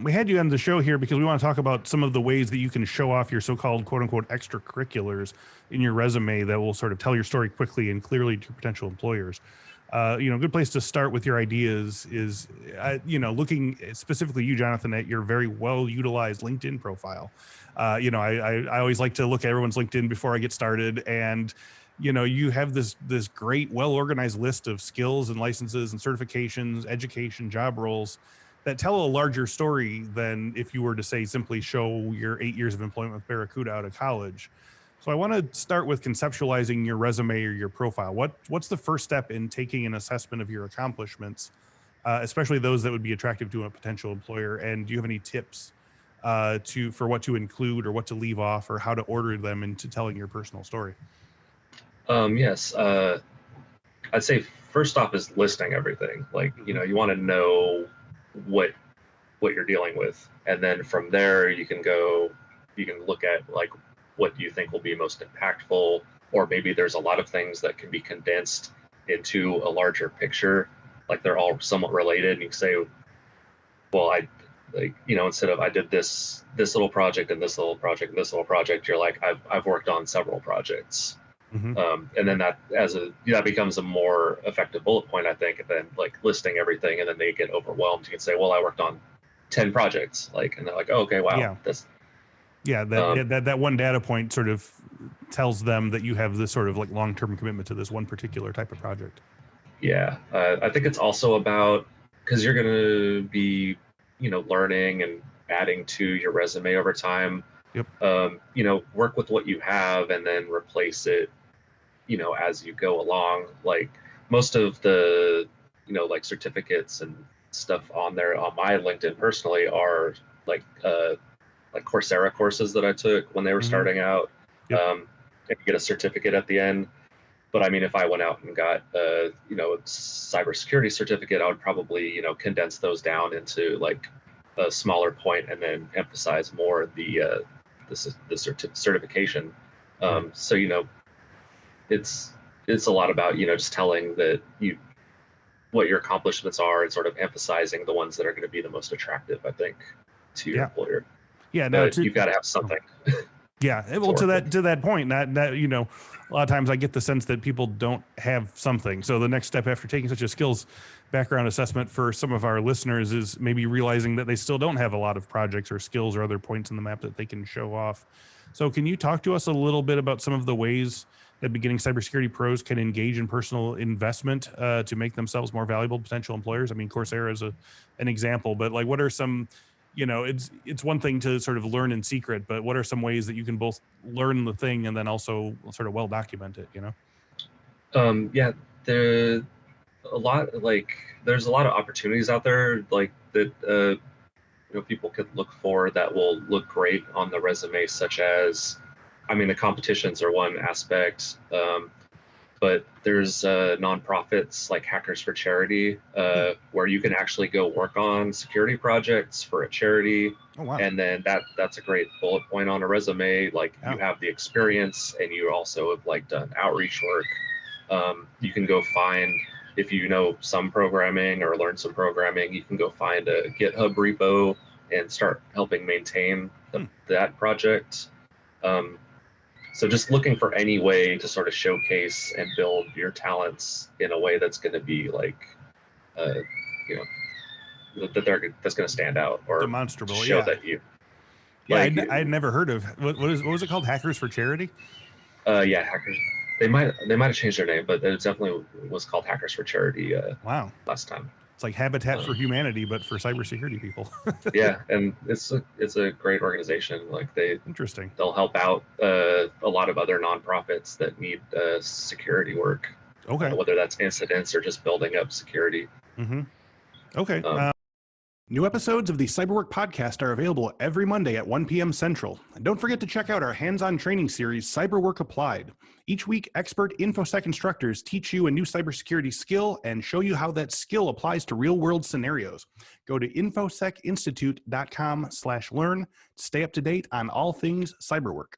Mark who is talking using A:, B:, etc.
A: we had you on the show here because we want to talk about some of the ways that you can show off your so-called quote unquote extracurriculars in your resume that will sort of tell your story quickly and clearly to potential employers. A good place to start with your ideas is, looking specifically you, Jonathan, at your very well utilized LinkedIn profile. I always like to look at everyone's LinkedIn before I get started, and you have this great, well organized list of skills and licenses and certifications, education, job roles that tell a larger story than if you were to say simply show your 8 years of employment with Barracuda out of college. So I want to start with conceptualizing your resume or your profile. What's the first step in taking an assessment of your accomplishments, especially those that would be attractive to a potential employer? And do you have any tips for what to include or what to leave off or how to order them into telling your personal story?
B: Yes. I'd say first off is listing everything. Like, you want to know what you're dealing with, and then from there you can look at like what do you think will be most impactful, or maybe there's a lot of things that can be condensed into a larger picture, like they're all somewhat related, and you can say, well, instead of I did this little project and this little project and this little project, you're like, I've worked on several projects. And then that becomes a more effective bullet point, I think, and then like listing everything, and then they get overwhelmed. You can say, well, I worked on 10 projects, and they're like, oh, okay, wow.
A: Yeah. That one data point sort of tells them that you have this sort of like long-term commitment to this one particular type of project.
B: Yeah. I think it's also about, because you're going to be, learning and adding to your resume over time.
A: Yep.
B: Work with what you have and then replace it, as you go along. Like most of the, like certificates and stuff on there on my LinkedIn personally are like Coursera courses that I took when they were starting out.
A: Yep.
B: And you get a certificate at the end. But I mean, if I went out and got a cybersecurity certificate, I would probably, condense those down into like a smaller point and then emphasize more the certification. So, it's a lot about, just telling that what your accomplishments are and sort of emphasizing the ones that are going to be the most attractive, I think, to your employer.
A: Yeah, no,
B: you've got to have something.
A: Yeah, well, to that point, that a lot of times I get the sense that people don't have something. So the next step after taking such a skills background assessment for some of our listeners is maybe realizing that they still don't have a lot of projects or skills or other points in the map that they can show off. So can you talk to us a little bit about some of the ways that beginning cybersecurity pros can engage in personal investment to make themselves more valuable to potential employers? I mean, Coursera is an example, but like, what are some, it's one thing to sort of learn in secret, but what are some ways that you can both learn the thing and then also sort of well document it,
B: Yeah, there's a lot of opportunities out there like that, people could look for that will look great on the resume, such as, I mean, the competitions are one aspect, but there's nonprofits like Hackers for Charity, where you can actually go work on security projects for a charity.
A: Oh, wow.
B: And then that's a great bullet point on a resume. Like, you have the experience and you also have like done outreach work. You can go find, if you know some programming or learn some programming, you can go find a GitHub repo and start helping maintain that project. So just looking for any way to sort of showcase and build your talents in a way that's going to be like, that's going to stand out or
A: demonstrable.
B: Show that you.
A: Yeah, like, I had never heard of what was it called? Hackers for Charity.
B: Yeah, Hackers. They might have changed their name, but it definitely was called Hackers for Charity.
A: Wow.
B: Last time.
A: It's like Habitat for Humanity, but for cybersecurity people.
B: Yeah, and it's a great organization. Like they'll help out a lot of other nonprofits that need security work.
A: Okay.
B: Whether that's incidents or just building up security.
A: Mm-hmm. Okay. New episodes of the CyberWork podcast are available every Monday at 1 p.m. Central. And don't forget to check out our hands-on training series, CyberWork Applied. Each week, expert Infosec instructors teach you a new cybersecurity skill and show you how that skill applies to real-world scenarios. Go to infosecinstitute.com/learn to stay up to date on all things CyberWork.